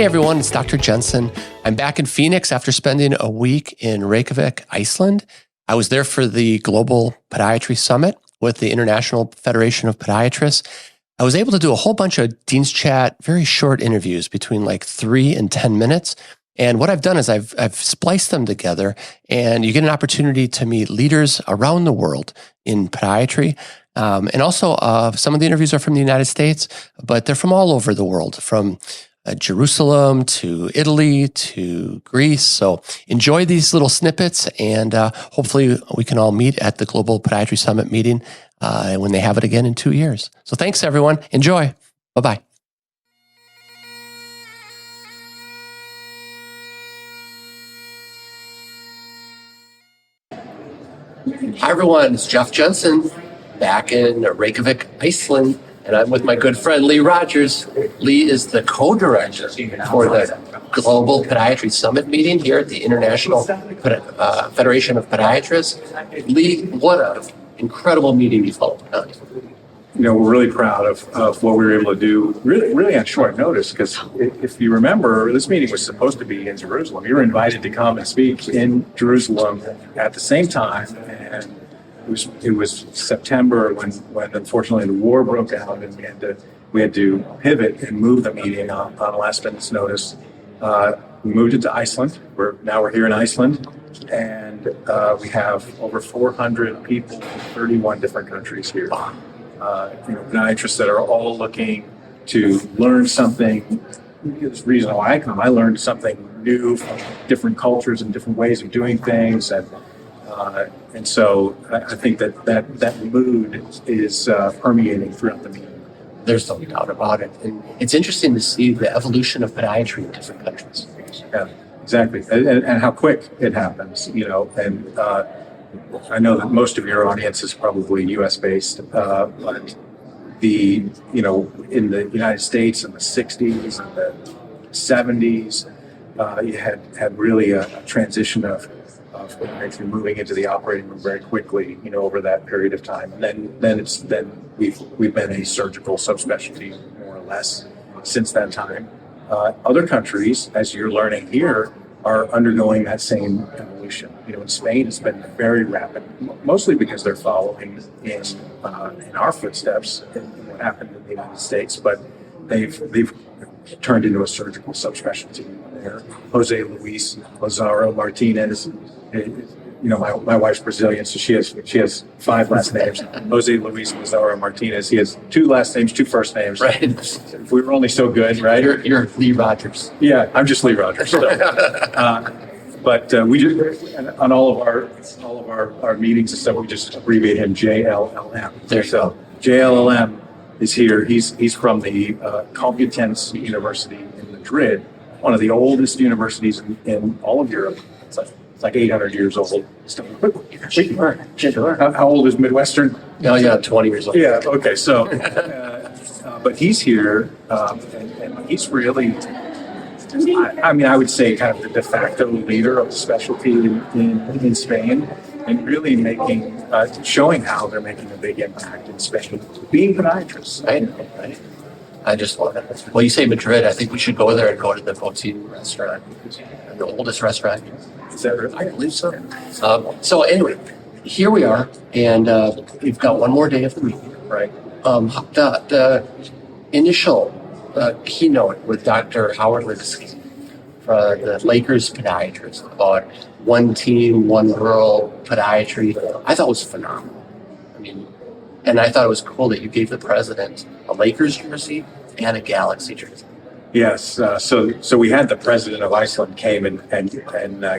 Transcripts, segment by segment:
Hey everyone, it's Dr. Jensen. I'm back in Phoenix after spending a week in Reykjavic, Iceland. I was there for the Global Podiatry Summit with the International Federation of Podiatrists. I was able to do a whole bunch of Dean's Chat, very short interviews between like 3 and 10 minutes. And what I've done is I've spliced them together, and you get an opportunity to meet leaders around the world in podiatry. And also some of the interviews are from the United States, but they're from all over the world, from Jerusalem to Italy to Greece. So enjoy these little snippets, and hopefully we can all meet at the Global Podiatry Summit meeting when they have it again in 2 years. So thanks, everyone. Enjoy. Bye-bye. Hi, everyone. It's Jeff Jensen back in Reykjavic, Iceland. And I'm with my good friend, Lee Rogers. Lee is the co-director for the Global Podiatry Summit meeting here at the International Federation of Podiatrists. Lee, what an incredible meeting you've held. You know, we're really proud of what we were able to do really on short notice, because if you remember, this meeting was supposed to be in Jerusalem. You were invited to come and speak in Jerusalem at the same time, and it was September when unfortunately the war broke out, and we had to pivot and move the meeting on a last minute's notice. We moved it to Iceland. We're here in Iceland, and we have over 400 people from 31 different countries here. Podiatrists that are all looking to learn something. There's a reason why I come. I learned something new from different cultures and different ways of doing things, and so I think that mood is permeating throughout the meeting. There's no doubt about it. And it's interesting to see the evolution of podiatry in different countries. Yeah, exactly. And how quick it happens, and I know that most of your audience is probably U.S. based, but in the United States in the 60s and the 70s, you had really a transition of actually moving into the operating room very quickly, over that period of time. And then we've been a surgical subspecialty more or less since that time. Other countries, as you're learning here, are undergoing that same evolution. In Spain, it's been very rapid, mostly because they're following in our footsteps in what happened in the United States, but they've turned into a surgical subspecialty there. Jose Luis Lazaro Martinez, my wife's Brazilian, so she has 5 last names. Jose Luis Lazaro Martinez. He has 2 last names, 2 first names. Right. If we were only so good, right? You're Lee Rogers. Yeah, I'm just Lee Rogers. So. But we just on all of our meetings and stuff, we just abbreviate him JLLM. There you go. JLLM is here. He's from the Complutense University in Madrid, one of the oldest universities in all of Europe. It's like 800 years old. How old is Midwestern? Oh, yeah, 20 years old. Yeah, okay. So, but he's here, and he's really, I would say, kind of the de facto leader of the specialty in Spain, and really showing how they're making a big impact in Spain, being podiatrists. Right. I just love it. Well, you say Madrid. I think we should go there and go to the Poutine restaurant, the oldest restaurant. Is that right? I believe so. So anyway, here we are, and we've got one more day of the meeting. Right. The initial keynote with Dr. Howard Lipsky, the Lakers podiatrist, about one team, one girl podiatry, I thought was phenomenal. And I thought it was cool that you gave the president a Lakers jersey and a Galaxy jersey. Yes. So we had the president of Iceland came and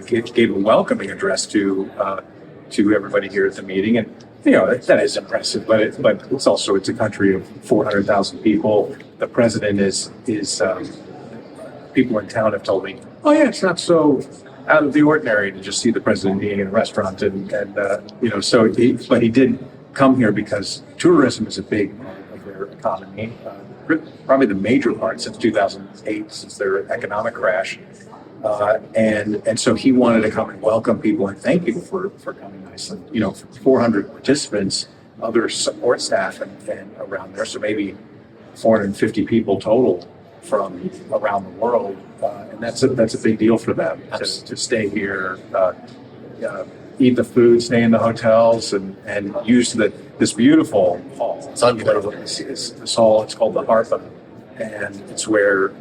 gave a welcoming address to everybody here at the meeting, and that is impressive. But it's a country of 400,000 people. The president is people in town have told me, oh yeah, it's not so out of the ordinary to just see the president eating in a restaurant, but he did come here because tourism is a big part of their economy. Probably the major part since 2008, since their economic crash. And so he wanted to come and welcome people and thank people for coming to Iceland. 400 participants, other support staff and around there, so maybe 450 people total from around the world, and that's a big deal for them to stay here, eat the food, stay in the hotels, and use this beautiful hall. It's unbelievable. This hall, it's called the Harpa, and it's where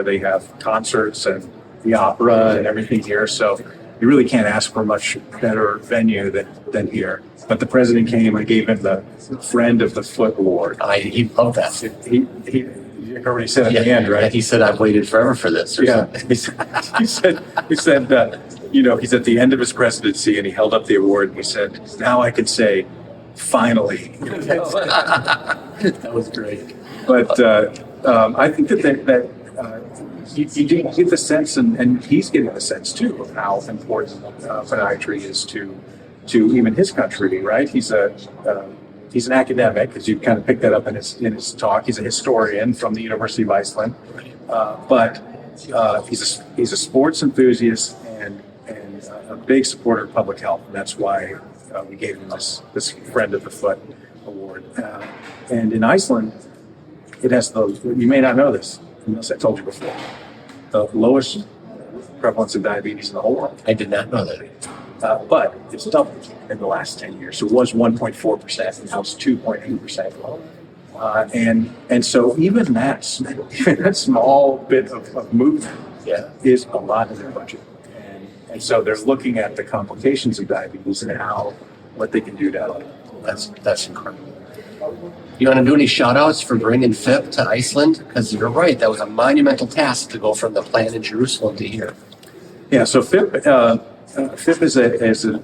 they have concerts and the opera and everything here. So you really can't ask for a much better venue than here. But the president came and gave him the Friend of the Foot Award. He loved that. He heard what he said at the end, right? He said, "I've waited forever for this." Yeah. He said, he's at the end of his presidency, and he held up the award, and he said, "Now I can say, finally." That was great. But I think that you get the sense, and he's getting the sense too, of how important podiatry is to even his country, right? He's an academic, as you kind of picked that up in his talk. He's a historian from the University of Iceland, but he's a sports enthusiast and a big supporter of public health. And that's why we gave him this Friend of the Foot Award. And in Iceland, it has you may not know this, unless I told you before, the lowest prevalence of diabetes in the whole world. I did not know that. But it's doubled in the last 10 years. So it was 1.4%, and now it's 2.8%. And so even that small bit of movement is a lot in their budget. And so they're looking at the complications of diabetes and what they can do to help. That's incredible. You want to do any shout outs for bringing FIP to Iceland? Because you're right, that was a monumental task to go from the plant in Jerusalem to here. Yeah, so FIP is the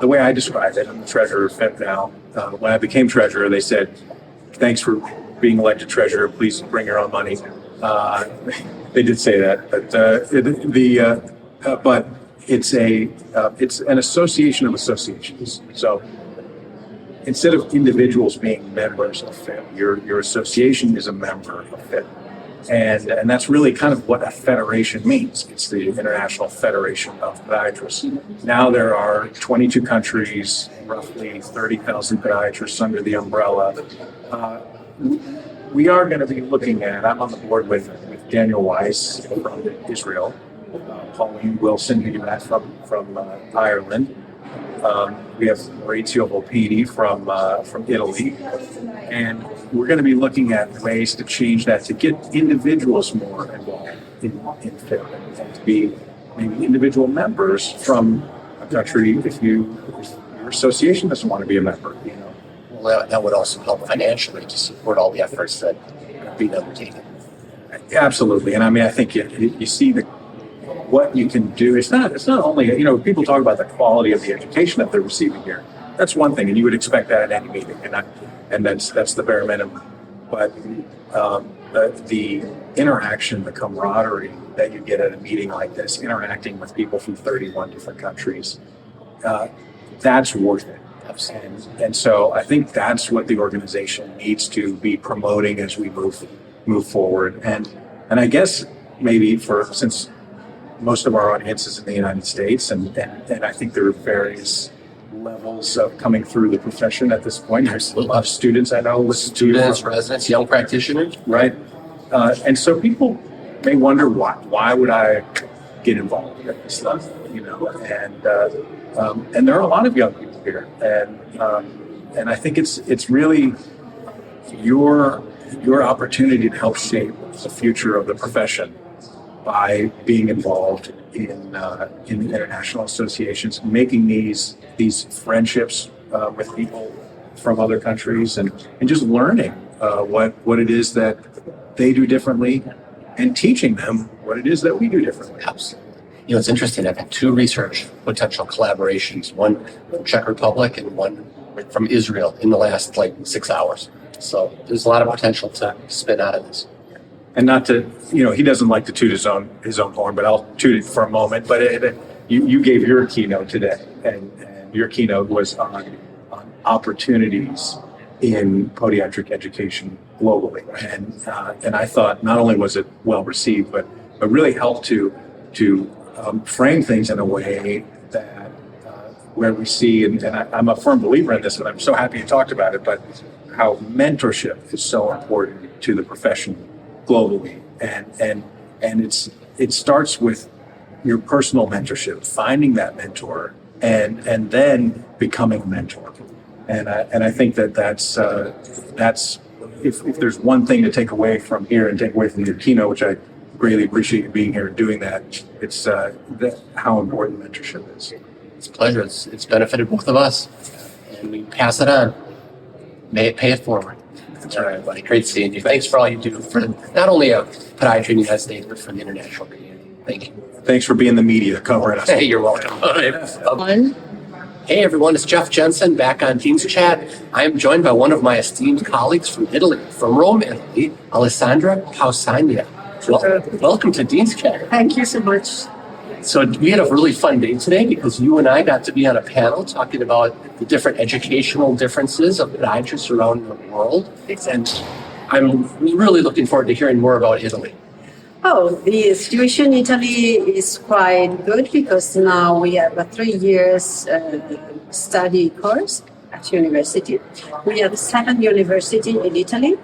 way I describe it. I'm the treasurer of FIP now. When I became treasurer, they said, "Thanks for being elected treasurer. Please bring your own money." They did say that, but it's an association of associations. So instead of individuals being members of FIP, your association is a member of FIP. And that's really kind of what a federation means. It's the International Federation of Podiatrists. Now there are 22 countries, roughly 30,000 podiatrists under the umbrella. We are going to be looking at, I'm on the board with Daniel Weiss from Israel, Pauline Wilson, who you met from Ireland. We have Maurizio Volpini from Italy. And we're going to be looking at ways to change that, to get individuals more involved in FIP, and to be maybe individual members from a country if your association doesn't want to be a member. Well, that would also help financially to support all the efforts that are being undertaken. Absolutely. And I mean, I think you see what you can do. It's not only, people talk about the quality of the education that they're receiving here. That's one thing, and you would expect that at any meeting, and that's the bare minimum. But the interaction, the camaraderie that you get at a meeting like this, interacting with people from 31 different countries, that's worth it. And so I think that's what the organization needs to be promoting as we move forward. And I guess maybe since most of our audience is in the United States, and I think there are various levels of coming through the profession at this point. There's a lot of students I know listen to you. Students, residents, young practitioners. Right. And so people may wonder, why would I get involved in this stuff? And there are a lot of young people here. And I think it's really your opportunity to help shape the future of the profession by being involved in international associations, making these friendships with people from other countries, and just learning what it is that they do differently, and teaching them what it is that we do differently. Absolutely. It's interesting. I've had two research potential collaborations, one from Czech Republic and one from Israel in the last 6 hours. So there's a lot of potential to spin out of this. And not to, he doesn't like to toot his own horn, but I'll toot it for a moment. But you gave your keynote today, and your keynote was on opportunities in podiatric education globally. And I thought not only was it well received, but really helped to frame things in a way that where we see, and I'm a firm believer in this, and I'm so happy you talked about it, but how mentorship is so important to the profession globally, and it starts with your personal mentorship, finding that mentor, and then becoming a mentor. And I think that's if there's one thing to take away from here and take away from your keynote, which I greatly appreciate you being here and doing that, it's how important mentorship is. It's a pleasure. It's benefited both of us, and we pass it on. May it pay it forward. That's all right, buddy. Great seeing you. Thanks for all you do for not only podiatry in the United States, but for the international community. Thank you. Thanks for being the media covering us. Hey, you're welcome. Hey everyone, it's Jeff Jensen back on Dean's Chat. I am joined by one of my esteemed colleagues from Italy, from Rome, Italy, Alessandra Pausania. Welcome to Dean's Chat. Thank you so much. So we had a really fun day today because you and I got to be on a panel talking about the different educational differences of podiatrists around the world. And I'm really looking forward to hearing more about Italy. Oh, the situation in Italy is quite good because now we have a 3 years study course at university. We have 7 universities in Italy,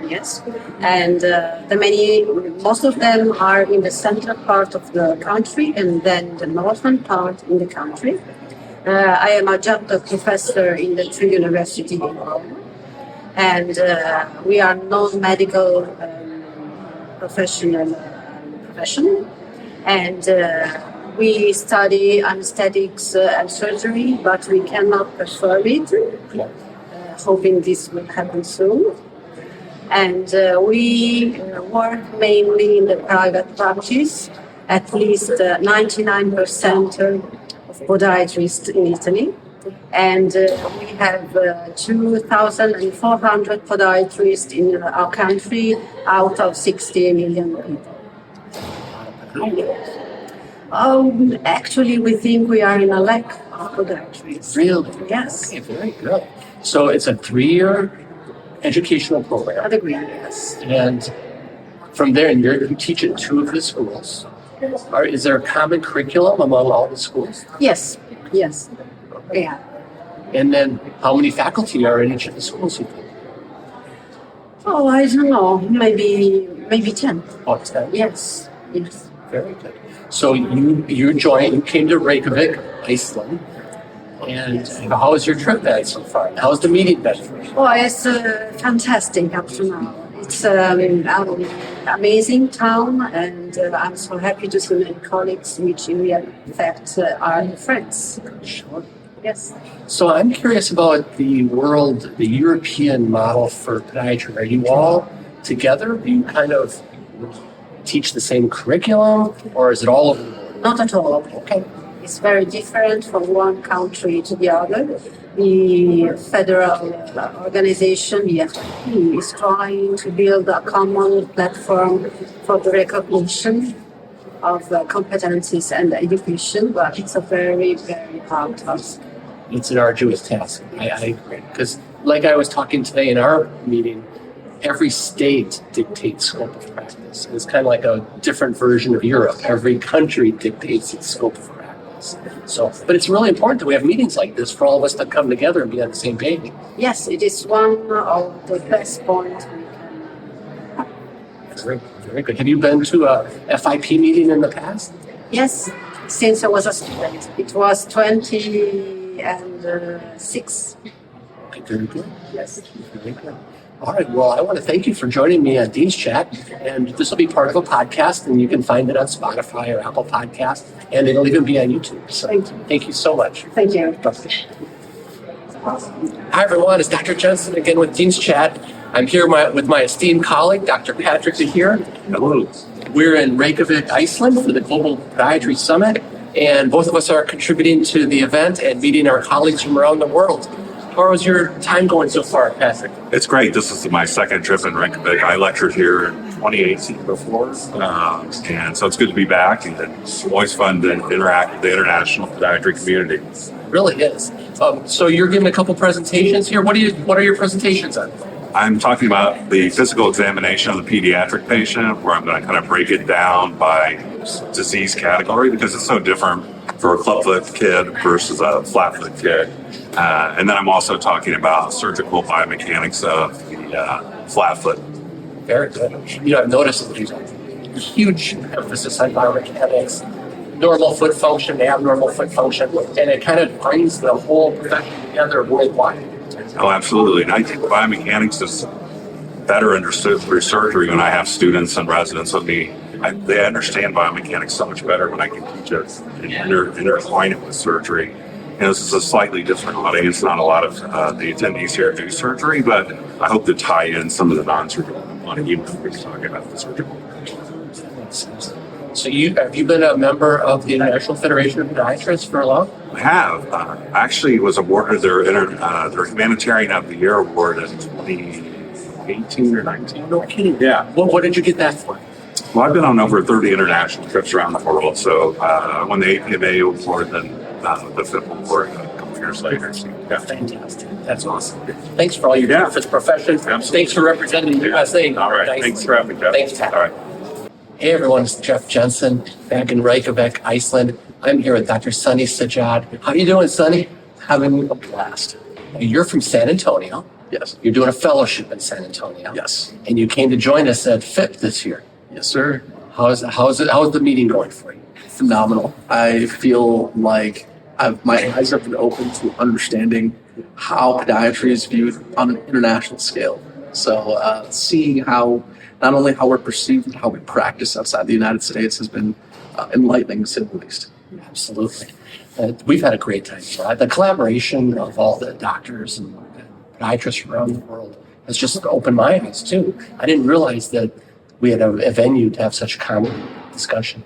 yes, and most of them are in the central part of the country and then the northern part in the country. I am adjunct professor in the 3 universities in Rome, and we are non-medical profession, and we study anesthetics and surgery, but we cannot perform it. Hoping this will happen soon. And we work mainly in the private practice. At least 99% of podiatrists in Italy. And we have 2,400 podiatrists in our country out of 60 million people. Actually, we think we are in a lack of podiatrists. Really? Yes. Okay, very good. So it's a 3-year educational program. I agree, yes. And from there, and you teach at 2 of the schools. Is there a common curriculum among all the schools? Yes. Yeah. And then how many faculty are in each of the schools, you think? Oh, I don't know. Maybe 10. Oh, 10? Yes. Very good. So you came to Reykjavic, Iceland. And how has your trip been so far? How's the meeting been for you? Oh, it's fantastic up to now. It's an amazing town, and I'm so happy to see many colleagues, which in real fact are friends. Sure. Yes. So I'm curious about the European model for podiatry. Are you all together? Do you kind of teach the same curriculum, or is it all over the world? Not at all. Okay. It's very different from one country to the other. The federal organization, the FIP, is trying to build a common platform for the recognition of competencies and education, but it's a very, very hard task. It's an arduous task. I agree. Because like I was talking today in our meeting, every state dictates scope of practice. It's kind of like a different version of Europe. Every country dictates its scope of practice. So, but it's really important that we have meetings like this for all of us to come together and be on the same page. Yes, it is one of the best points we can. Very, very good. Have you been to a FIP meeting in the past? Yes, since I was a student. It was 2006. Okay, very good. Yes. Very good. All right. Well, I want to thank you for joining me on Dean's Chat. And this will be part of a podcast, and you can find it on Spotify or Apple Podcasts, and it'll even be on YouTube. So thank you so much. Thank you. Hi, everyone. It's Dr. Jensen again with Dean's Chat. I'm here with my esteemed colleague, Dr. Patrick DeHeer. Hello. We're in Reykjavic, Iceland for the Global Podiatry Summit, and both of us are contributing to the event and meeting our colleagues from around the world. How was your time going so far, Patrick? It's great. This is my second trip in Reykjavik. I lectured here in 2018 before, and so it's good to be back, and it's always fun to interact with the international podiatry community. It really is. So you're giving a couple presentations here. What are your presentations on? I'm talking about the physical examination of the pediatric patient, where I'm going to kind of break it down by disease category because it's so different for a clubfoot kid versus a flatfoot kid. And then I'm also talking about surgical biomechanics of the flatfoot Very good. I've noticed that there's a huge emphasis on biomechanics, normal foot function, abnormal foot function, and it kind of brings the whole profession together worldwide. Oh, absolutely. And I think biomechanics is better understood through surgery when I have students and residents with me. They understand biomechanics so much better when I can teach it and intertwine it with surgery. This is a slightly different audience. Not a lot of the attendees here do surgery, but I hope to tie in some of the non-surgical component, even if we're talking about the surgical. So have you been a member of the International Federation of Podiatrists for a long? I have. I actually was awarded their Humanitarian of the Year award in 2018 or 19. No kidding. Yeah. What did you get that for? Well, I've been on over 30 international trips around the world, so I won the ABPM award, then the FIP award a couple years later. So, yeah. Fantastic. That's awesome. Thanks for all you do for the profession. Absolutely. Thanks for representing the USA. All right. Nice. Thanks for having me, Jeff. Thanks, Pat. All right. Hey, everyone. It's Jeff Jensen back in Reykjavic, Iceland. I'm here with Dr. Sunny Sajjad. How you doing, Sunny? Having a blast. You're from San Antonio. Yes. You're doing a fellowship in San Antonio. Yes. And you came to join us at FIP this year. Yes, sir. How's the meeting going for you? Phenomenal. I feel like my eyes have been open to understanding how podiatry is viewed on an international scale. So seeing how not only how we're perceived and how we practice outside the United States has been enlightening, to say the least. Absolutely. We've had a great time. The collaboration of all the doctors and podiatrists around the world has just opened my eyes too. I didn't realize that we had a venue to have such common discussion.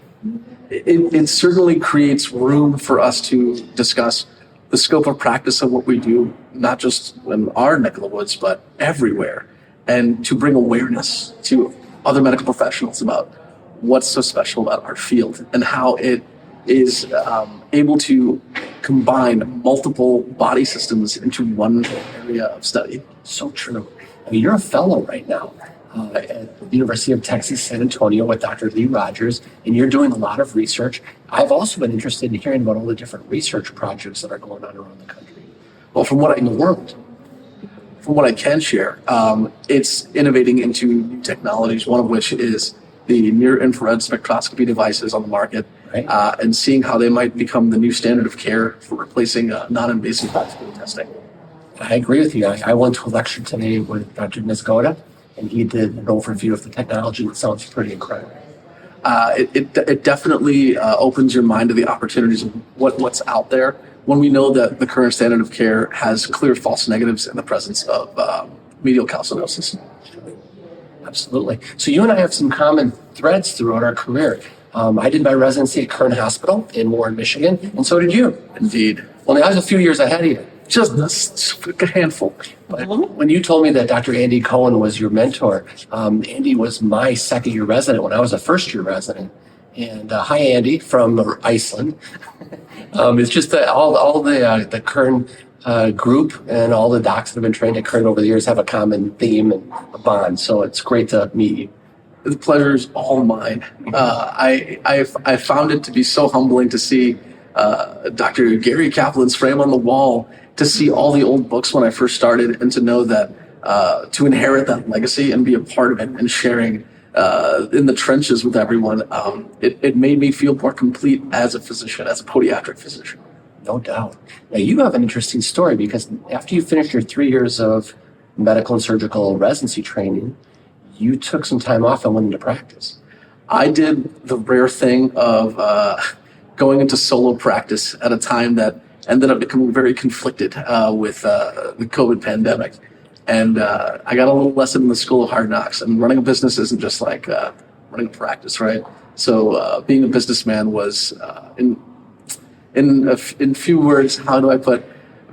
It certainly creates room for us to discuss the scope of practice of what we do, not just in our neck of the woods, but everywhere, and to bring awareness to other medical professionals about what's so special about our field and how it is able to combine multiple body systems into one area of study. So true. I mean, you're a fellow right now at the University of Texas, San Antonio with Dr. Lee Rogers, and you're doing a lot of research. I've also been interested in hearing about all the different research projects that are going on around the country. Well, from what I can share, it's innovating into new technologies, one of which is the near-infrared spectroscopy devices on the market, right. And seeing how they might become the new standard of care for replacing non-invasive vascular testing. I agree with you. I went to a lecture today with Dr. Nisgoda, and he did an overview of the technology. It sounds pretty incredible. It definitely opens your mind to the opportunities of what's out there when we know that the current standard of care has clear false negatives in the presence of medial calcinosis. Absolutely. So you and I have some common threads throughout our career. I did my residency at Kern Hospital in Warren, Michigan, and so did you. Indeed. Well, I was a few years ahead of you. Just a handful. But when you told me that Dr. Andy Cohen was your mentor, Andy was my second-year resident when I was a first-year resident. And hi, Andy, from Iceland. It's just that all the Kern group and all the docs that have been trained at Kern over the years have a common theme and a bond. So it's great to meet you. The pleasure is all mine. I found it to be so humbling to see Dr. Gary Kaplan's frame on the wall, to see all the old books when I first started, and to know that to inherit that legacy and be a part of it and sharing in the trenches with everyone, it made me feel more complete as a physician, as a podiatric physician. No doubt. Now, you have an interesting story because after you finished your 3 years of medical and surgical residency training, you took some time off and went into practice. I did the rare thing of going into solo practice at a time that ended up becoming very conflicted with the COVID pandemic. And I got a little lesson in the school of hard knocks. And running a business isn't just like running a practice, right? So being a businessman was, in few words, how do I put,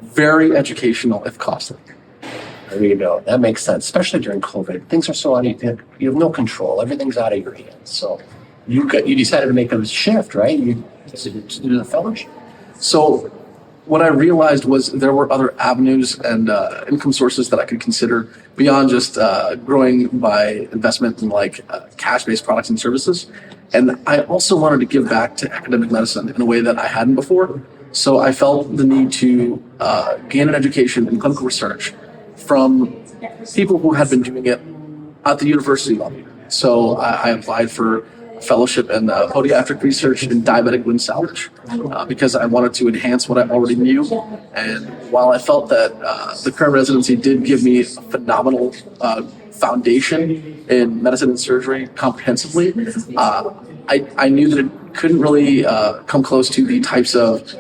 very educational if costly. There you go. That makes sense, especially during COVID. Things are so out of your, you have no control. Everything's out of your hands. So you decided to make a shift, right? You decided to do the fellowship. So what I realized was there were other avenues and income sources that I could consider beyond just growing by investment in cash-based products and services. And I also wanted to give back to academic medicine in a way that I hadn't before. So I felt the need to gain an education in clinical research from people who had been doing it at the university level. So I applied for a fellowship in podiatric research in diabetic limb salvage because I wanted to enhance what I already knew. And while I felt that the current residency did give me a phenomenal foundation in medicine and surgery comprehensively, I knew that it couldn't really come close to the types of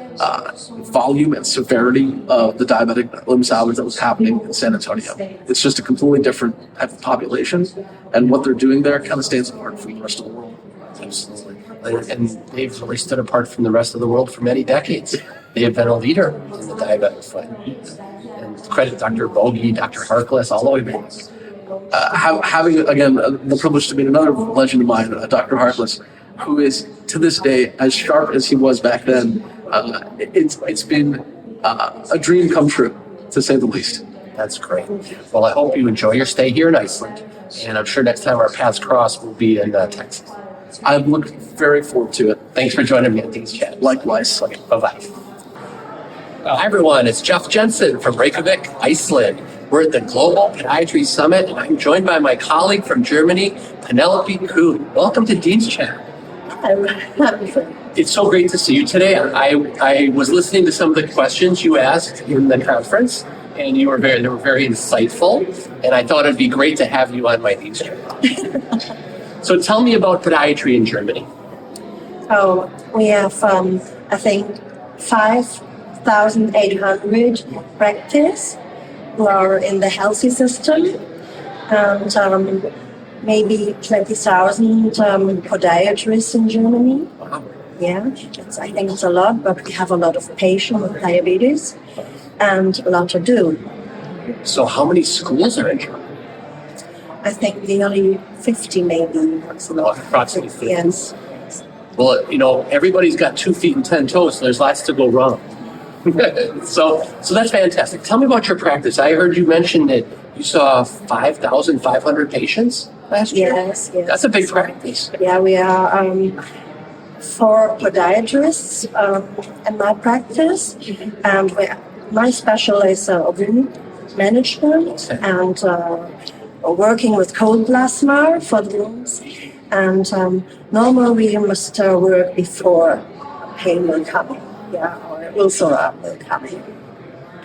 volume and severity of the diabetic limb salvage that was happening in San Antonio. It's just a completely different type of population, and what they're doing there kind of stands apart from the rest of the world. Absolutely. And they've really stood apart from the rest of the world for many decades. They have been a leader in the diabetic fight. And credit Dr. Bogey, Dr. Harkless, all the way back. Having, again, the privilege to meet another legend of mine, Dr. Harkless, who is, to this day, as sharp as he was back then. It's been a dream come true, to say the least. That's great. Well, I hope you enjoy your stay here in Iceland. And I'm sure next time our paths cross will be in Texas. I'm looking very forward to it. Thanks for joining me on Dean's Chat. Likewise. Okay, bye-bye. Hi, everyone. It's Jeff Jensen from Reykjavic, Iceland. We're at the Global Podiatry Summit, and I'm joined by my colleague from Germany, Penelope Kuhn. Welcome to Dean's Chat. It's so great to see you today. I was listening to some of the questions you asked in the conference, and they were very insightful, and I thought it'd be great to have you on my Dean's Chat. So tell me about podiatry in Germany. Oh, we have, I think, 5,800 practice who are in the healthy system, and maybe 20,000 podiatrists in Germany. Wow. Yeah, I think it's a lot, but we have a lot of patients with diabetes and a lot to do. So how many schools are in Germany? I think nearly 50 maybe. Approximately 50. Yes. Well, everybody's got 2 feet and 10 toes, so there's lots to go wrong. So that's fantastic. Tell me about your practice. I heard you mention that you saw 5,500 patients last year. Yes. That's a big practice. Yeah, we are 4 podiatrists in my practice, and my specialty is wound management and working with cold plasma for the wounds. And normally we must work before pain will come, or ulcer will come.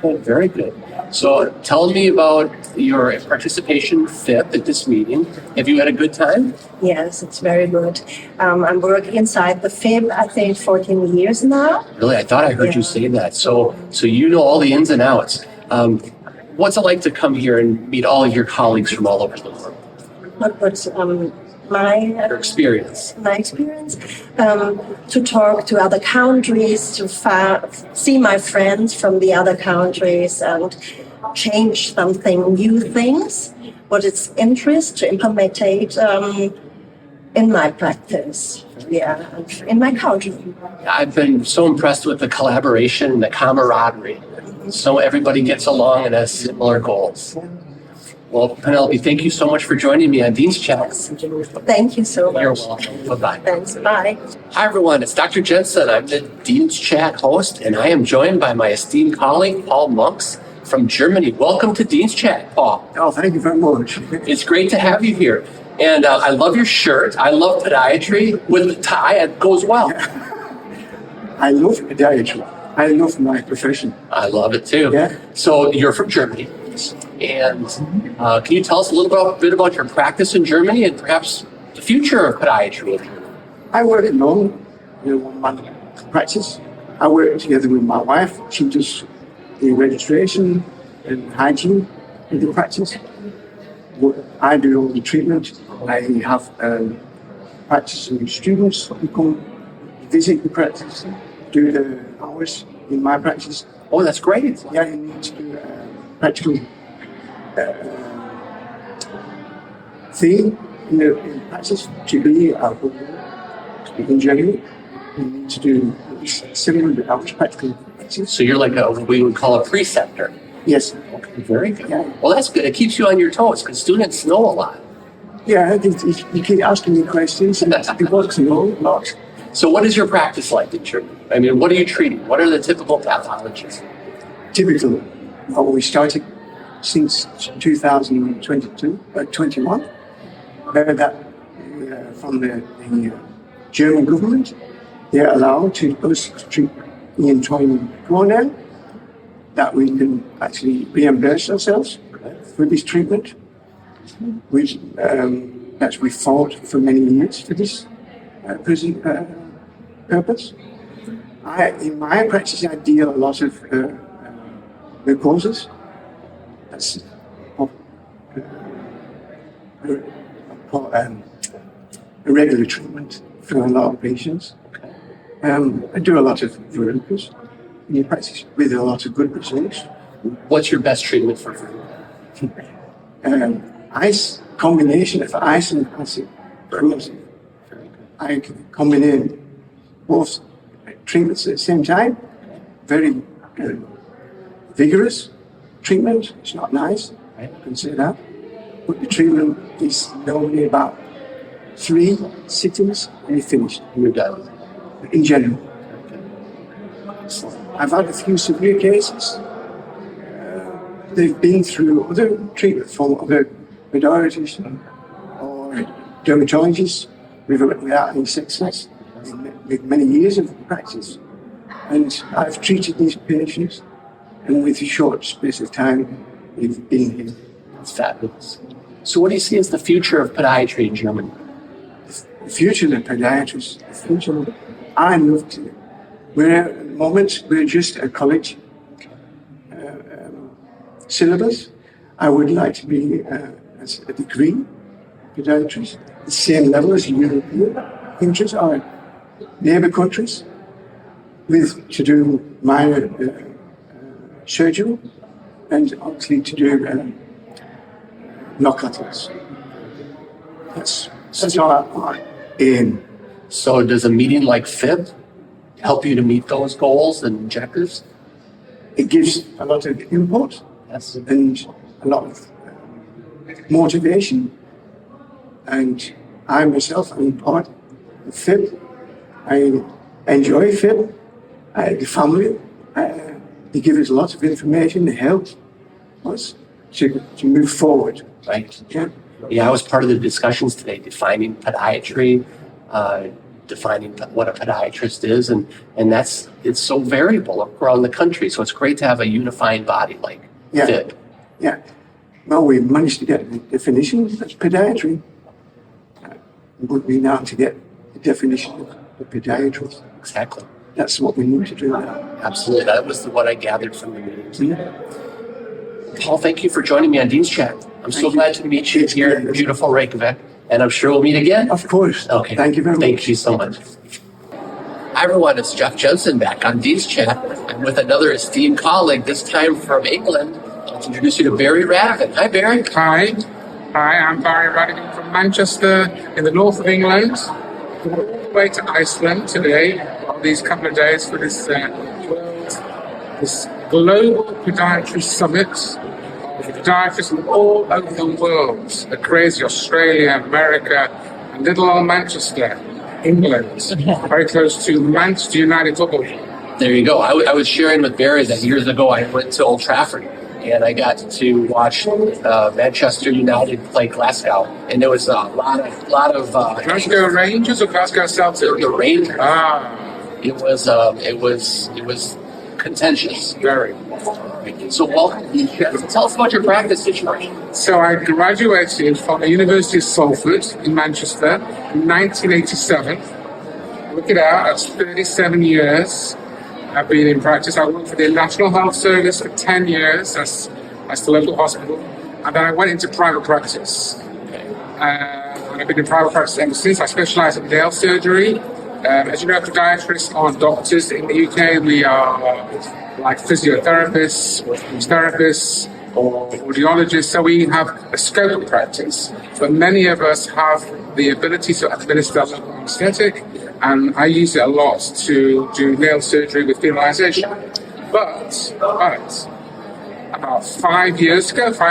Oh, very good. So tell me about your participation fifth at this meeting. Have you had a good time? Yes, it's very good. I'm working inside the FIB, I think, 14 years now. Really? I thought I heard you say that. So you know all the ins and outs. What's it like to come here and meet all of your colleagues from all over the world? Your experience. My experience, to talk to other countries, to see my friends from the other countries and change something, new things, what it's interest to implement it in my practice, in my country. I've been so impressed with the collaboration and the camaraderie. So everybody gets along and has similar goals. Well, Penelope, thank you so much for joining me on Dean's Chat. Thank you so much. You're welcome. Bye-bye. Thanks. Bye. Hi, everyone. It's Dr. Jensen. I'm the Dean's Chat host, and I am joined by my esteemed colleague, Paul Monks from Germany. Welcome to Dean's Chat, Paul. Oh, thank you very much. It's great to have you here. And I love your shirt. I love podiatry with the tie. It goes well. I love podiatry. I love my profession. I love it too. Yeah. So you're from Germany. And can you tell us a little bit about your practice in Germany and perhaps the future of podiatry in Germany? I work alone in 1 month practice. I work together with my wife. She does the registration and hygiene in the practice. I do all the treatment. I have practicing students who come visit the practice, do the hours in my practice. Oh, that's great. Yeah, you need to do practical thing in practice to be in Germany. You need to do 700 hours practical practice. So you're like what we would call a preceptor. Yes. Okay, very good. Yeah. Well, that's good. It keeps you on your toes because students know a lot. Yeah, you keep asking me questions and people know a lot. So what is your practice like in Germany? I mean, what are you treating? What are the typical pathologies? Typically, we started since 2021. that from the German government, they're allowed to us treat the entire cornea, that we can actually reimburse ourselves for this treatment. We fought for many years for this purpose. In my practice, I deal a lot of mucosas. That's a regular treatment for a lot of patients. I do a lot of verrucas in the practice with a lot of good results. What's your best treatment for verruca? Combination of ice and acid corrosive. I can combine both treatments at the same time. Very vigorous treatment. It's not nice, I can say that. But the treatment is normally about 3 sittings and you're finished. You're done. In general. I've had a few severe cases. They've been through other treatment from other podiatrists or dermatologists without any success with many years of practice. And I've treated these patients, and with a short space of time, they've been here. That's fabulous. So what do you see as the future of podiatry in Germany? The future of podiatrists, the future of I love to. At the moment, we're just a college syllabus. I would like to be as a degree podiatrist, the same level as European countries or neighbour countries, to do minor surgery and obviously to do knockouters. That's our aim. So does a meeting like FIB help you to meet those goals and objectives? It gives a lot of input and a lot of motivation. And I myself am part of FIB. I enjoy FIB. The family, they give us a lot of information to help us to move forward. Right. Yeah. Yeah, I was part of the discussions today, defining podiatry, defining what a podiatrist is, and it's so variable around the country. So it's great to have a unifying body like FIB. Yeah. Well, we managed to get the definition of podiatry. But we now to get the definition of the podiatrist. Exactly. That's what we need to do now. Absolutely. That was what I gathered from the meeting. Paul, thank you for joining me on Dean's Chat. I'm so glad to meet you here in beautiful Reykjavik, and I'm sure we'll meet again. Of course. Okay. Thank you very much. Thank you so much. Hi, everyone. It's Jeff Jensen back on Dean's Chat. I'm with another esteemed colleague, this time from England. I'll introduce you to Barry Radigan. Hi, Barry. Hi, I'm Barry Radigan from Manchester in the north of England. All the way to Iceland today, on these couple of days for this Global Podiatry Summit of podiatrists from all over the world. Crazy Australia, America, and little old Manchester, England, very close to Manchester United football. There you go. I was sharing with Barry that years ago I went to Old Trafford and I got to watch Manchester United play Glasgow, and there was a lot of Glasgow Rangers or Glasgow Celtic? The Rangers. Ah, it was contentious. very. So welcome. Tell us about your practice situation. So I graduated from the University of Salford in Manchester in 1987. Look it out, that's 37 years I've been in practice. I worked for the National Health Service for 10 years. That's the local hospital. And then I went into private practice. And I've been in private practice ever since. I specialise in nail surgery. As you know, podiatrists aren't doctors. In the UK, we are like physiotherapists or therapists or audiologists. So we have a scope of practice. But many of us have the ability to administer local anesthetic, and I use it a lot to do nail surgery with femalization. But about 5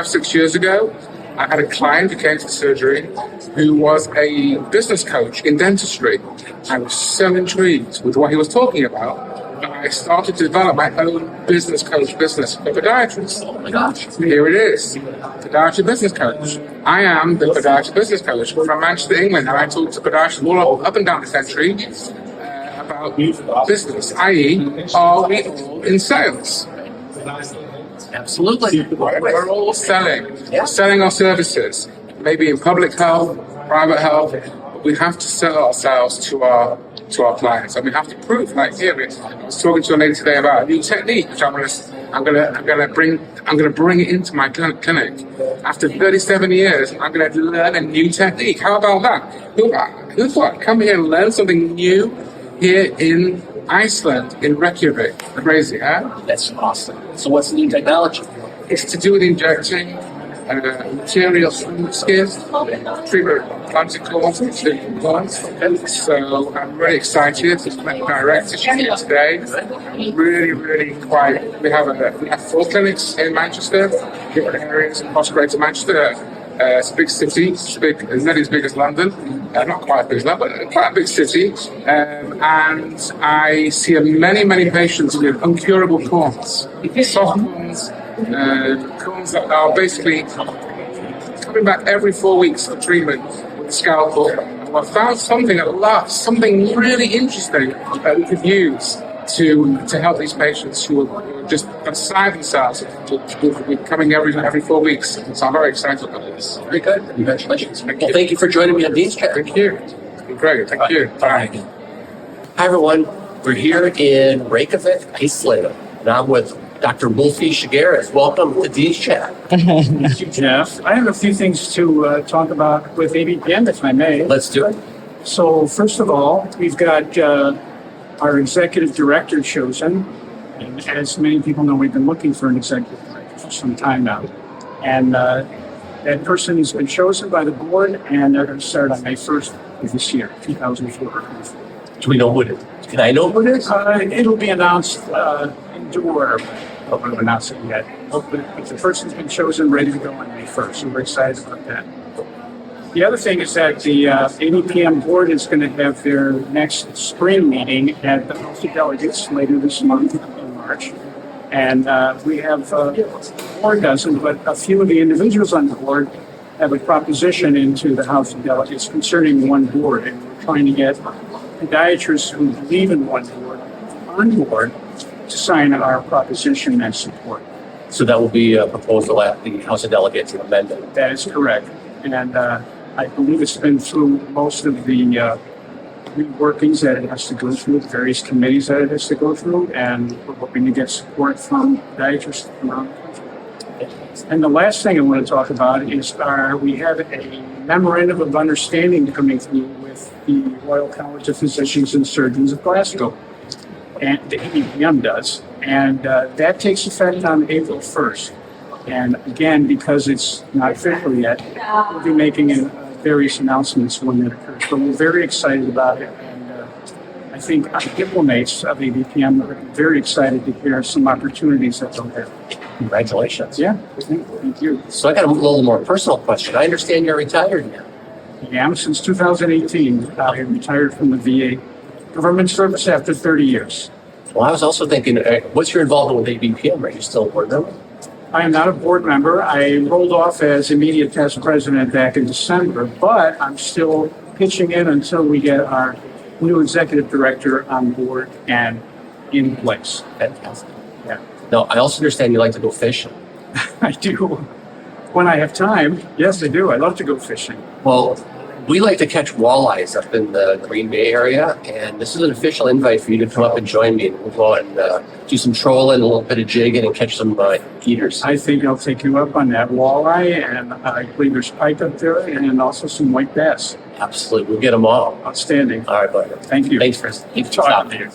6 years ago, I had a client who came to surgery who was a business coach in dentistry. I was so intrigued with what he was talking about. I started to develop my own business coach business for podiatrists. Oh my gosh. Here it is, Podiatry Business Coach. I am the Podiatry Business Coach from Manchester, England, and I talk to podiatrists all up and down the country about business, i.e., are we all in sales? Absolutely. We're all selling our services, maybe in public health, private health. But we have to sell ourselves to our clients, and we have to prove. Like here, I was talking to a lady today about a new technique, which I'm gonna bring it into my clinic. After 37 years, I'm gonna learn a new technique. How about that? Who thought come here and learn something new here in Iceland, in Reykjavic? Crazy, huh? That's awesome. So what's the new technology? It's to do with injecting material through the skin, treatment particles, so I'm really excited. The clinical director is here today. Really quite. We have 4 clinics in Manchester, different areas across Greater Manchester. It's a big city. It's not as big as London. Not quite as big as London, but quite a big city. And I see many patients with uncurable corns, soft corns. Corns that are basically coming back every 4 weeks for treatment with a scalpel. And I found something at last, something really interesting that we could use to help these patients who are just beside themselves with coming every 4 weeks. So I'm very excited about this. Very good. Congratulations. Thank you for joining me on Dean's Chat. Thank you. It's been great. Thank you. Bye. Hi, everyone. We're here in Reykjavic, Iceland, and I'm with Dr. Wolfie Shigeris. Welcome to Dean's Chat. Thank you, Jeff. I have a few things to talk about with ABPM, if I may. Let's do it. So, first of all, we've got our executive director chosen. And as many people know, we've been looking for an executive director for some time now. And that person has been chosen by the board, and they're going to start on May 1st of this year, 2004. Do we know who it is? Can I know who it is? It'll be announced in due order. I don't want to announce it yet. But the person's been chosen, ready to go on May 1st, so we're excited about that. The other thing is that the ABPM board is going to have their next spring meeting at the House of Delegates later this month in March. And we have, the board doesn't, but a few of the individuals on the board have a proposition into the House of Delegates concerning one board. And we're trying to get podiatrists who believe in one board on board to sign our proposition and support. So that will be a proposal at the House of Delegates and amendment. That is correct. And I believe it's been through most of the reworkings that it has to go through, various committees that it has to go through, and we're hoping to get support from podiatrists around the country. And the last thing I want to talk about is we have a memorandum of understanding coming through with the Royal College of Physicians and Surgeons of Glasgow, and the ABPM does, and that takes effect on April 1st. And again, because it's not official yet, we'll be making various announcements when that occurs. But we're very excited about it, and I think our diplomats of ABPM are very excited to hear some opportunities that they'll have. Congratulations. Yeah, thank you. So I got a little more personal question. I understand you're retired now. I am since 2018. I retired from the VA government service after 30 years. Well, I was also thinking, what's your involvement with ABPM? Are you still a board member? I am not a board member. I rolled off as immediate past president back in December, but I'm still pitching in until we get our new executive director on board and in place. Fantastic. Yeah. Now, I also understand you like to go fishing. I do. When I have time, yes, I do. I love to go fishing. Well, we like to catch walleyes up in the Green Bay area, and this is an official invite for you to come up and join me. We'll go out and do some trolling, a little bit of jigging, and catch some eaters. I think I'll take you up on that walleye, and I believe there's pike up there, and also some white bass. Absolutely. We'll get them all. Outstanding. All right, buddy. Thank you. Thanks for stopping here.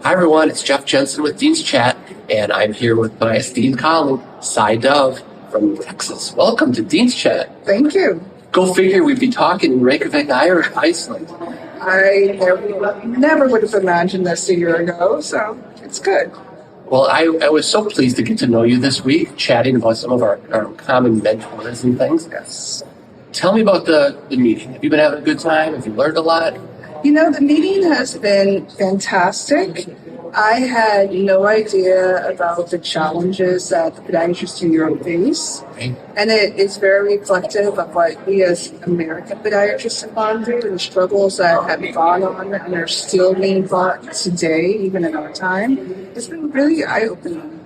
Hi, everyone. It's Jeff Jensen with Dean's Chat, and I'm here with my esteemed colleague, Cy Dove from Texas. Welcome to Dean's Chat. Thank you. Go figure, we'd be talking in Reykjavic, Iceland. I never would have imagined this a year ago, so it's good. Well, I was so pleased to get to know you this week, chatting about some of our common mentors and things. Yes. Tell me about the meeting. Have you been having a good time? Have you learned a lot? You know, the meeting has been fantastic. I had no idea about the challenges that the podiatrists in Europe face. And it is very reflective of what we as American podiatrists have gone through and the struggles that have gone on and are still being fought today, even in our time. It's been really eye-opening.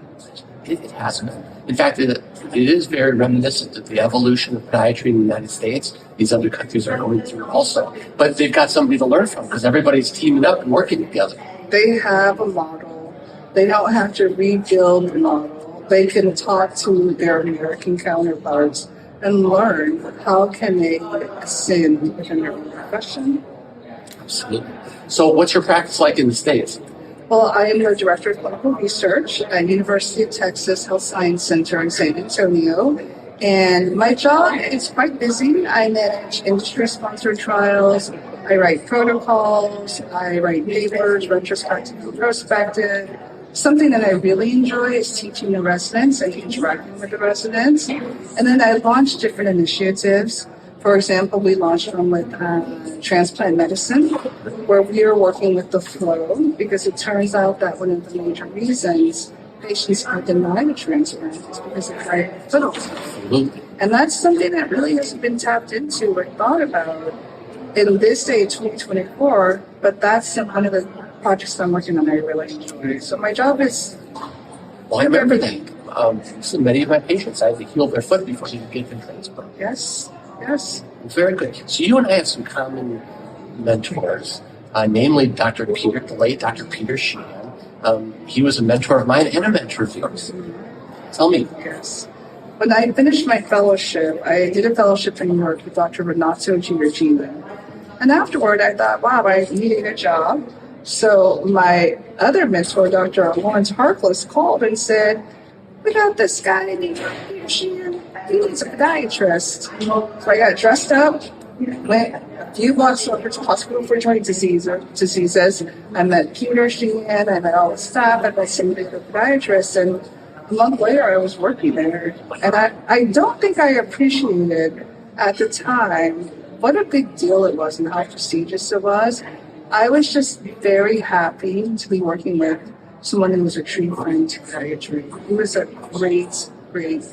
It has been. In fact, it is very reminiscent of the evolution of podiatry in the United States. These other countries are going through also. But they've got somebody to learn from because everybody's teaming up and working together. They have a model. They don't have to rebuild the model. They can talk to their American counterparts and learn how can they ascend within their own profession. Absolutely. So what's your practice like in the States? Well, I am the Director of Clinical Research at University of Texas Health Science Center in San Antonio. And my job is quite busy. I manage industry-sponsored trials. I write protocols. I write papers, retrospective and prospective. Something that I really enjoy is teaching the residents and interacting with the residents. And then I launch different initiatives. For example, we launched one with transplant medicine, where we are working with the flow, because it turns out that one of the major reasons patients are denied a transplant is because of high fiddles. And that's something that really hasn't been tapped into or thought about in this day, 2024, but that's one of the projects I'm working on I really enjoy. So my job is... Well, I remember that. So many of my patients, I had to heal their foot before they could get the transplant. Yes. Very good. So you and I have some common mentors, namely Dr. Peter, the late Dr. Peter Sheehan. He was a mentor of mine and a mentor of yours. Tell me. Yes. When I finished my fellowship, I did a fellowship in New York with Dr. Renato Giorgino. And afterward, I thought, wow, I needed a job. So my other mentor, Dr. Lawrence Harkless, called and said, we got this guy named Peter Sheehan. He needs a podiatrist. So I got dressed up, went a few blocks over to the Hospital for Joint Diseases. I met Peter Sheehan, I met all the staff, I met some big podiatrists, and a month later I was working there. And I don't think I appreciated at the time what a big deal it was and how prestigious it was. I was just very happy to be working with someone who was a true friend to podiatry. He was a great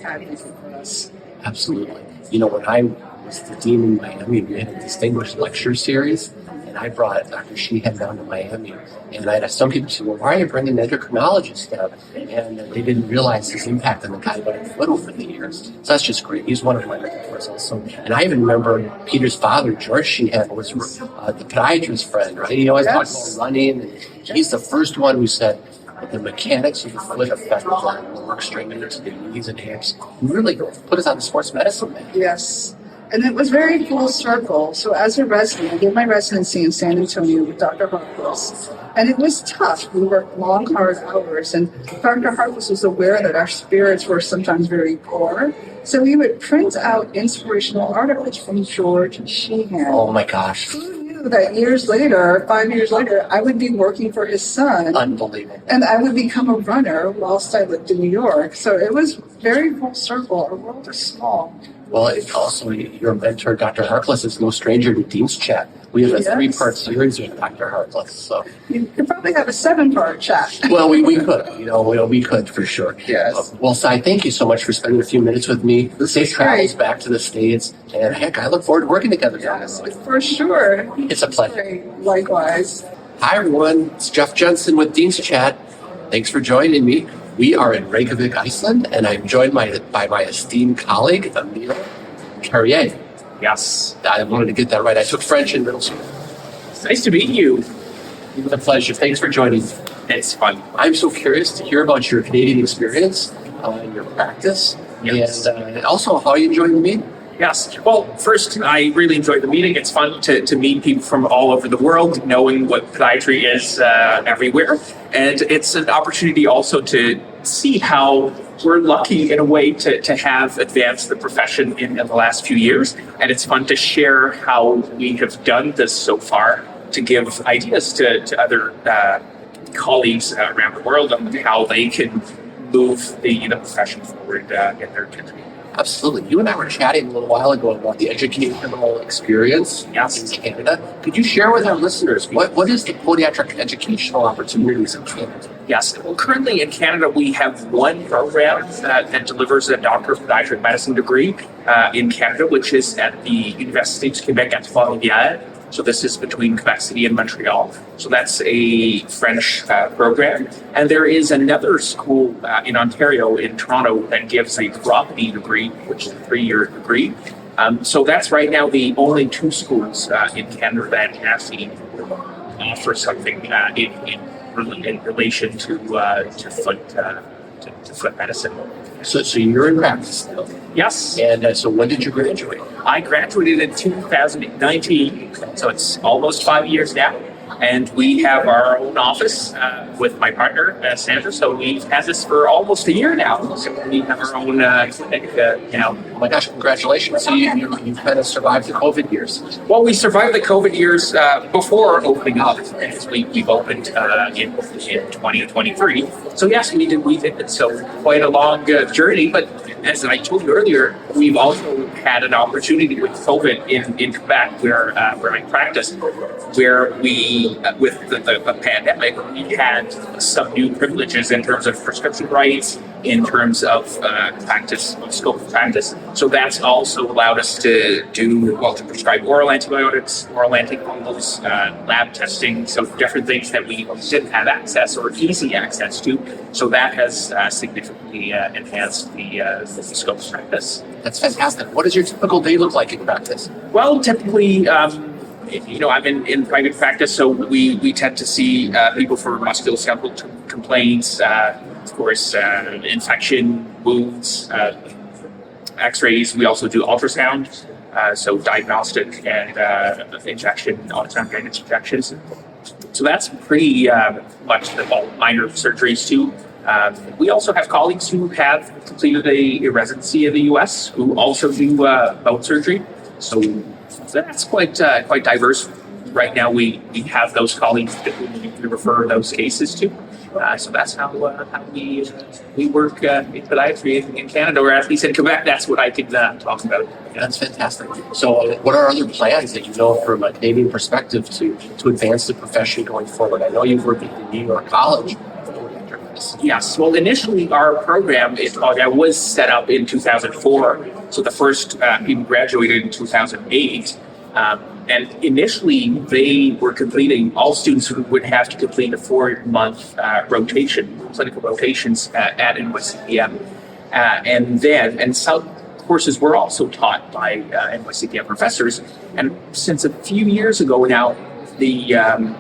advocate for us. Absolutely. You know, when I was the dean in Miami, we had a distinguished lecture series, and I brought Dr. Sheehan down to Miami. And I had some people say, well, why are you bringing an endocrinologist up? And they didn't realize his impact on the diabetic foot over the years. So that's just great. He's one of my mentors also. And I even remember Peter's father, George Sheehan, was the podiatrist friend, right? He always talked about running, and he's the first one who said, the mechanics of the foot affect the work straight into the knees and hips. Really put us on the sports medicine map. Yes. And it was very full circle. So as a resident, I did my residency in San Antonio with Dr. Harkless. And it was tough. We worked long, hard hours. And Dr. Harkless was aware that our spirits were sometimes very poor. So we would print out inspirational articles from George Sheehan. Oh my gosh. That years later, 5 years later, I would be working for his son. Unbelievable. And I would become a runner whilst I lived in New York. So it was very full circle. Our world is small. Well, also your mentor, Dr. Harkless, is no stranger to Dean's Chat. We have a 3-part series with Dr. Harkless. So you could probably have a 7-part chat. Well, we could. We could for sure. Yes. Well, Sai, thank you so much for spending a few minutes with me. Safe travels back to the States. And heck, I look forward to working together. Yes, for sure. It's a pleasure. Great. Likewise. Hi, everyone. It's Jeff Jensen with Dean's Chat. Thanks for joining me. We are in Reykjavic, Iceland, and I'm joined by my esteemed colleague, Amir Carrier. Yes. I wanted to get that right. I took French in middle school. It's nice to meet you. It's a pleasure. Thanks for joining me. It's fun. I'm so curious to hear about your Canadian experience and your practice, Yes. and also how you enjoy the meeting. Yes. Well, first, I really enjoyed the meeting. It's fun to meet people from all over the world, knowing what podiatry is everywhere. And it's an opportunity also to see how we're lucky in a way to have advanced the profession in the last few years. And it's fun to share how we have done this so far, to give ideas to other colleagues around the world on how they can move the profession forward in their country. Absolutely. You and I were chatting a little while ago about the educational experience in Canada. Could you share with our listeners what is the podiatric educational opportunities in Canada? Yes. Well, currently in Canada, we have one program that delivers a Doctor of Podiatric Medicine degree in Canada, which is at the Université du Québec at Faculties. So this is between Quebec City and Montreal. So that's a French program. And there is another school in Ontario, in Toronto, that gives a Dropney degree, which is a 3-year degree. So that's right now the only 2 schools in Canada that actually offer something in relation to foot medicine. So you're in practice now? Yes. And so when did you graduate? I graduated in 2019, so it's almost 5 years now. And we have our own office with my partner, Alessandra. So we've had this for almost a year now. So we have our own clinic now. Oh my gosh, congratulations. So you've kind of survived the COVID years. Well, we survived the COVID years before opening up. As we've opened in 2023. So yes, we did. So quite a long journey. But as I told you earlier, we've also had an opportunity with COVID in Quebec, where I practice, where we, with the pandemic, we had some new privileges in terms of prescription rights, in terms of practice, scope of practice. So that's also allowed us to to prescribe oral antibiotics, oral antivirals, lab testing, so different things that we didn't have access or easy access to. So that has significantly enhanced the scope of practice. That's fantastic. What does your typical day look like in practice? Well, typically, I'm in private practice, so we tend to see people for musculoskeletal complaints, of course, infection, wounds, x-rays. We also do ultrasound, so diagnostic and injection, ultrasound guidance injections. So that's pretty much all minor surgeries too. We also have colleagues who have completed a residency in the U.S. who also do bone surgery. So that's quite diverse. Right now, we have those colleagues that we refer those cases to. So that's how we work in podiatry in Canada, or at least in Quebec. That's what I could talk about. That's fantastic. So what are other plans that you know from a Canadian perspective to advance the profession going forward? I know you've worked at the New York College. Yes. Well, initially our program in Podiatry was set up in 2004. So the first people graduated in 2008. And initially they were completing, all students would have to complete a 4-month clinical rotations at NYCPM. And some courses were also taught by NYCPM professors. And since a few years ago now,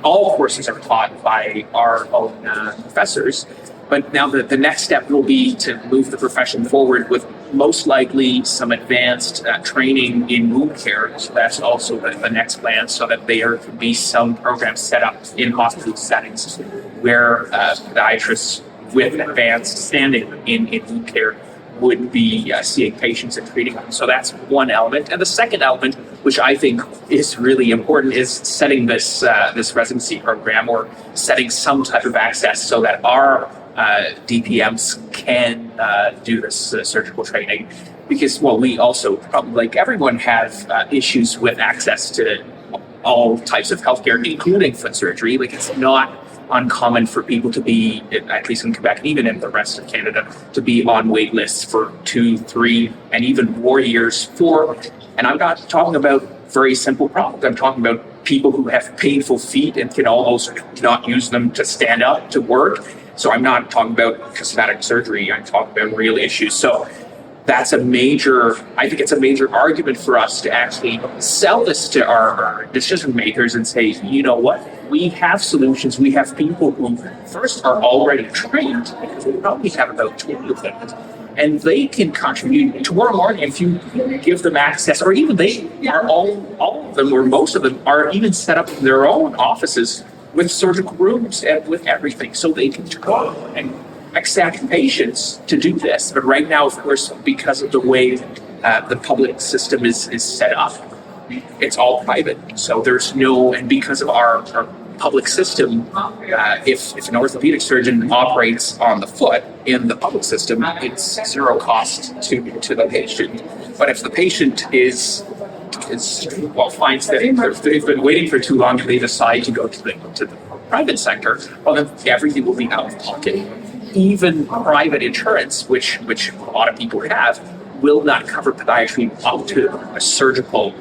all courses are taught by our own professors. But now the next step will be to move the profession forward with most likely some advanced training in wound care. So that's also the next plan, so that there could be some programs set up in hospital settings where podiatrists with advanced standing in wound care would be seeing patients and treating them. So that's one element. And the second element, which I think is really important, is setting this residency program, or setting some type of access so that our DPMs can do this surgical training. Because, well, we also, probably like everyone, have issues with access to all types of healthcare, including foot surgery. Like, it's not uncommon for people to be, at least in Quebec and even in the rest of Canada, to be on wait lists for 2, 3, and even more years for, and I'm not talking about very simple problems. I'm talking about people who have painful feet and can almost not use them to stand up to work. So I'm not talking about cosmetic surgery. I'm talking about real issues. So that's I think it's a major argument for us to actually sell this to our decision makers and say, you know what, we have solutions. We have people who first are already trained, because we probably have about 20 of them, and they can contribute tomorrow morning if you give them access, or even they are all of them, or most of them are even set up in their own offices with surgical rooms and with everything, so they can go and accept patients to do this. But right now, of course, because of the way the public system is set up, it's all private. So there's no, and because of our public system, if an orthopedic surgeon operates on the foot in the public system, it's zero cost to the patient. But if the patient finds that they've been waiting for too long and they decide to go to the private sector, well, then everything will be out of pocket. Even private insurance, which a lot of people have, will not cover podiatry up to a surgical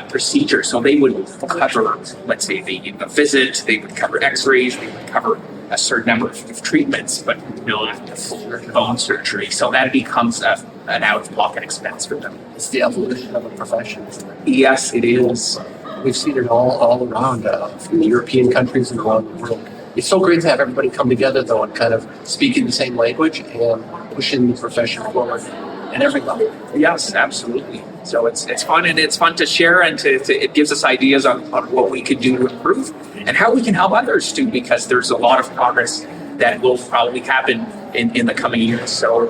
procedure. So they would cover, let's say, the visit, they would cover x-rays, they would cover a certain number of treatments, but not a full bone surgery. So that becomes an out-of-pocket expense for them. It's the evolution of a profession. Yes, it is. We've seen it all around from European countries and around the world. It's so great to have everybody come together, though, and kind of speaking the same language and pushing the profession forward at every level. Yes, absolutely. So it's fun, and it's fun to share, and it gives us ideas on what we can do to improve and how we can help others too, because there's a lot of progress that will probably happen in the coming years. So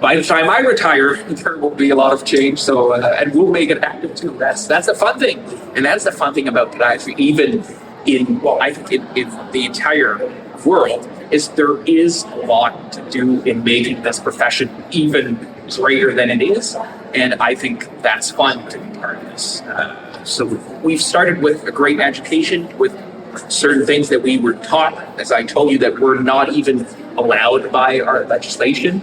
by the time I retire, there will be a lot of change. So and we'll make it happen too. That's the fun thing, and that's the fun thing about podiatry. Even in the entire world, is there is a lot to do in making this profession even greater than it is, and I think that's fun to be part of this. So we've started with a great education with certain things that we were taught, as I told you, that were not even allowed by our legislation.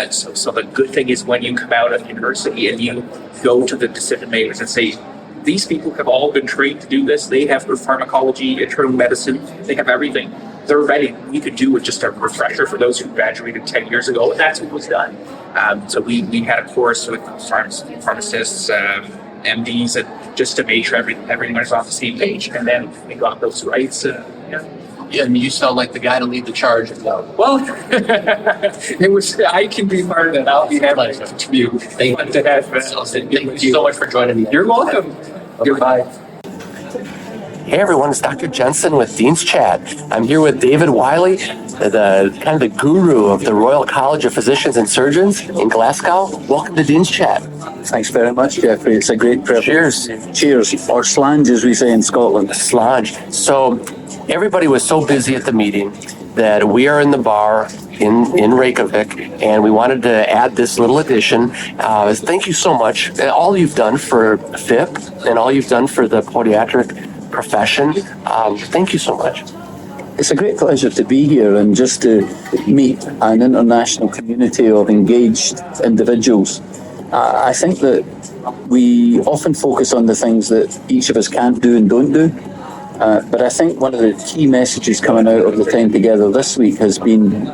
So the good thing is when you come out of university and you go to the decision makers and say, these people have all been trained to do this. They have pharmacology, internal medicine, they have everything. They're ready. We could do with just a refresher for those who graduated 10 years ago, and that's what was done. So we had a course with pharmacists, MDs, and just to make sure everyone is on the same page, and then we got those rights. Yeah, and you sound like the guy to lead the charge. Well, it was. I can be part of that. I'll be happy to contribute. Thank you so much for joining me. You're welcome. Goodbye. Hey everyone, it's Dr. Jensen with Dean's Chat. I'm here with David Wiley, the guru of the Royal College of Physicians and Surgeons in Glasgow. Welcome to Dean's Chat. Thanks very much, Jeffrey. It's a great privilege. Cheers. Cheers, or slange as we say in Scotland. Slange. So everybody was so busy at the meeting that we are in the bar in Reykjavic, and we wanted to add this little addition. Thank you so much. All you've done for FIP and all you've done for the podiatric profession. Thank you so much. It's a great pleasure to be here and just to meet an international community of engaged individuals. I think that we often focus on the things that each of us can't do and don't do. But I think one of the key messages coming out of the time together this week has been,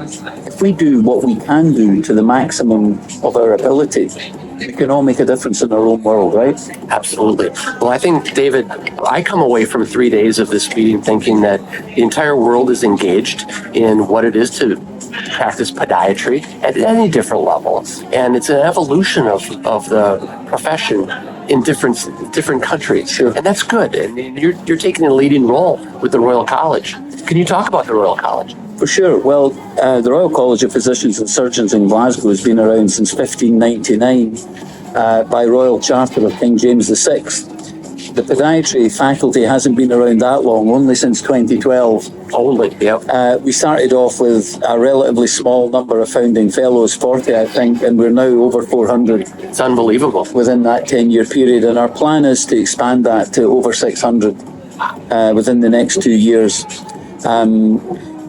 if we do what we can do to the maximum of our ability, we can all make a difference in our own world, right? Absolutely. Well, I think, David, I come away from 3 days of this meeting thinking that the entire world is engaged in what it is to practice podiatry at any different level. And it's an evolution of the profession in different countries. Sure. And that's good. And you're taking a leading role with the Royal College. Can you talk about the Royal College? For sure. Well, the Royal College of Physicians and Surgeons in Glasgow has been around since 1599 by Royal Charter of King James VI. The podiatry faculty hasn't been around that long, only since 2012. Only, yeah. We started off with a relatively small number of founding fellows, 40 I think, and we're now over 400. It's unbelievable. Within that 10-year period, and our plan is to expand that to over 600 within the next 2 years.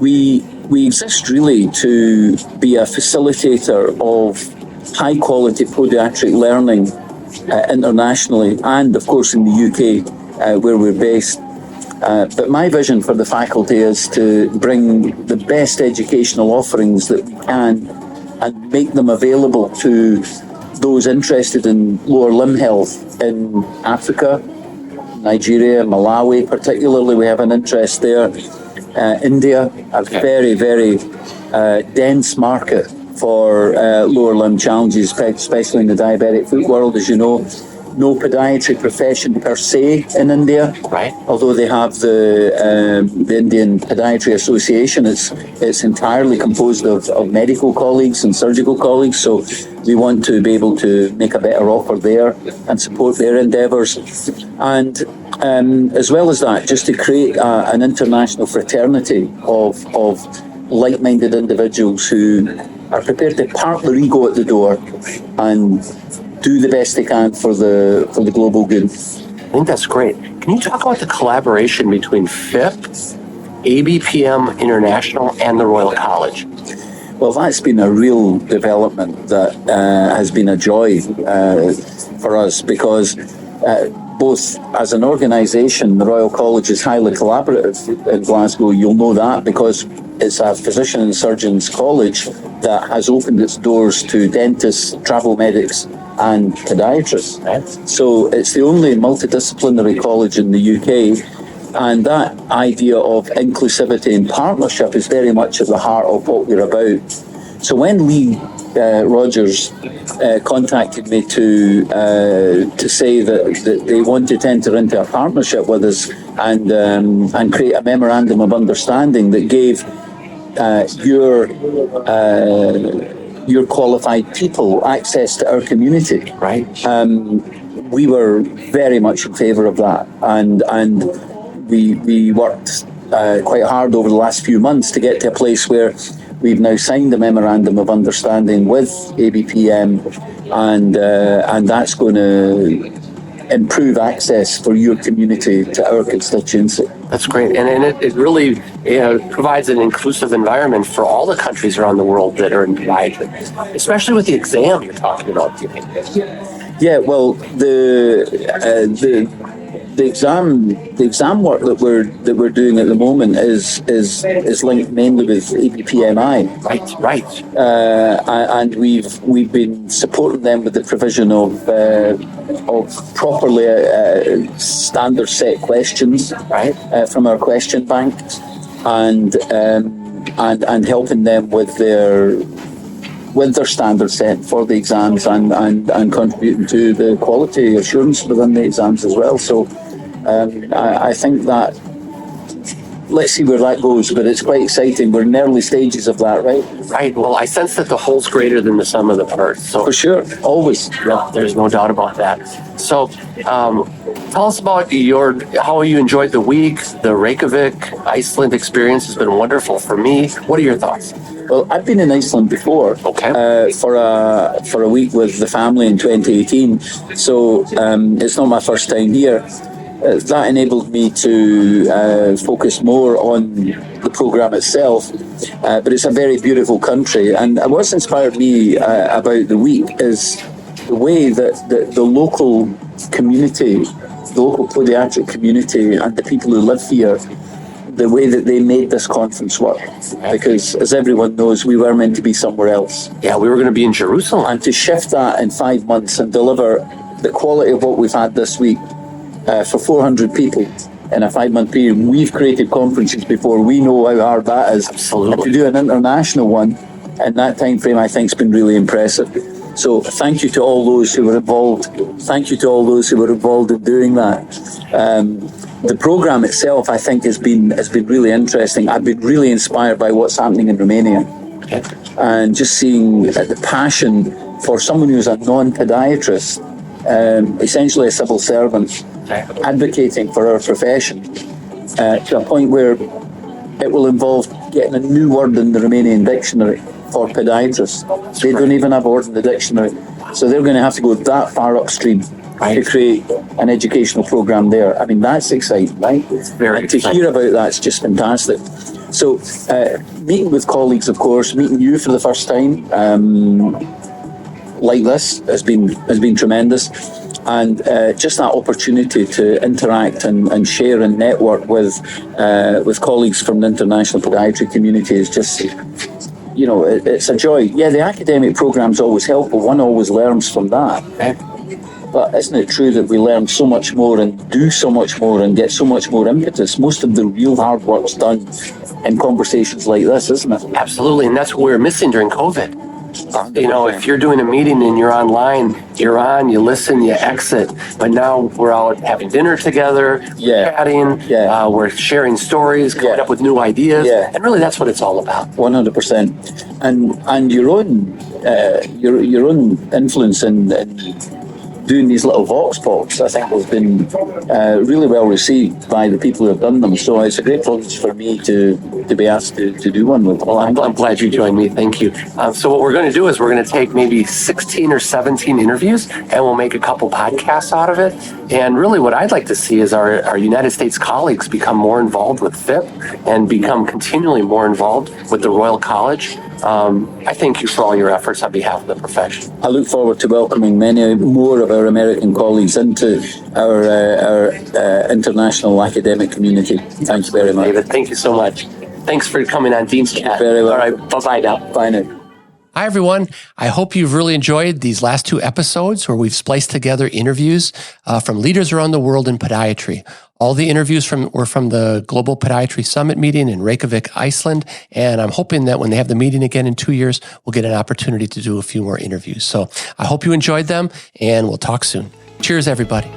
We exist really to be a facilitator of high-quality podiatric learning internationally and, of course, in the UK, where we're based. But my vision for the faculty is to bring the best educational offerings that we can and make them available to those interested in lower limb health in Africa, Nigeria, Malawi particularly. We have an interest there. India, a very, very dense market for lower limb challenges, especially in the diabetic foot world. As you know, no podiatry profession per se in India, right? Although they have the Indian Podiatry Association. It's entirely composed of medical colleagues and surgical colleagues, so we want to be able to make a better offer there and support their endeavours. And as well as that, just to create an international fraternity of like-minded individuals who are prepared to park their ego at the door and do the best they can for the global good. I think that's great. Can you talk about the collaboration between FIP, ABPM International, and the Royal College? Well, that's been a real development that has been a joy for us, because both as an organisation, the Royal College is highly collaborative in Glasgow. You'll know that because it's a physician and surgeons college that has opened its doors to dentists, travel medics and podiatrists. So it's the only multidisciplinary college in the UK, and that idea of inclusivity and partnership is very much at the heart of what we're about. So when Lee Rogers contacted me to say that they wanted to enter into a partnership with us and create a memorandum of understanding that gave your qualified people access to our community, right? We were very much in favour of that, and we worked quite hard over the last few months to get to a place where we've now signed a memorandum of understanding with ABPM, and that's going to improve access for your community to our constituency. That's great. And it really provides an inclusive environment for all the countries around the world that are in podiatry, especially with the exam you're talking about. Yeah, well, the exam work that we're doing at the moment is linked mainly with ABPMI. Right. And we've been supporting them with the provision of properly standard set questions, right, from our question bank, and helping them with their standard set for the exams and contributing to the quality assurance within the exams as well. So I think that, let's see where that goes, but it's quite exciting. We're in the early stages of that, right? Right. Well, I sense that the whole's greater than the sum of the parts. So for sure, always. Yeah, there's no doubt about that. So tell us about how you enjoyed the week. The Reykjavic, Iceland experience has been wonderful for me. What are your thoughts? Well, I've been in Iceland before, for a week with the family in 2018. So it's not my first time here. That enabled me to focus more on the program itself. But it's a very beautiful country, and what's inspired me about the week is the way that the local community, the local podiatric community, and the people who live here, the way that they made this conference work. Because, as everyone knows, we were meant to be somewhere else. Yeah, we were going to be in Jerusalem. And to shift that in 5 months and deliver the quality of what we've had this week for 400 people in a 5-month period. We've created conferences before. We know how hard that is. Absolutely. And to do an international one in that time frame, I think, has been really impressive. So thank you to all those who were involved. Thank you to all those who were involved in doing that. The program itself, I think, has been really interesting. I've been really inspired by what's happening in Romania, and just seeing the passion for someone who's a non-podiatrist, essentially a civil servant, advocating for our profession to a point where it will involve getting a new word in the Romanian dictionary for podiatrists. They don't even have a word in the dictionary, so they're going to have to go that far upstream to create an educational program there. I mean, that's exciting, right? Very and to hear about that's just fantastic. So, meeting with colleagues, of course, meeting you for the first time like this has been tremendous, and just that opportunity to interact and share and network with colleagues from the international podiatry community is just, it's a joy. Yeah, the academic program's always helpful. One always learns from that. But isn't it true that we learn so much more and do so much more and get so much more impetus? Most of the real hard work's done in conversations like this, isn't it? Absolutely, and that's what we were missing during COVID. If you're doing a meeting and you're online, you're on, you listen, you exit. But now we're out having dinner together, chatting, we're sharing stories, coming up with new ideas, and really that's what it's all about. 100%. And your own influence in doing these little vox pops, I think has been really well received by the people who have done them. So it's a great privilege for me to be asked to do one with them. Well, I'm glad you joined me. Thank you. So what we're going to do is we're going to take maybe 16 or 17 interviews and we'll make a couple podcasts out of it. And really what I'd like to see is our United States colleagues become more involved with FIP and become continually more involved with the Royal College. I thank you for all your efforts on behalf of the profession. I look forward to welcoming many more of our American colleagues into our international academic community. Thank you very much. David, thank you so much. Thanks for coming on Dean's Chat. Very well. All right, bye-bye now. Bye now. Hi, everyone. I hope you've really enjoyed these last 2 episodes where we've spliced together interviews from leaders around the world in podiatry. All the interviews were from the Global Podiatry Summit meeting in Reykjavic, Iceland, and I'm hoping that when they have the meeting again in 2 years, we'll get an opportunity to do a few more interviews. So I hope you enjoyed them, and we'll talk soon. Cheers, everybody.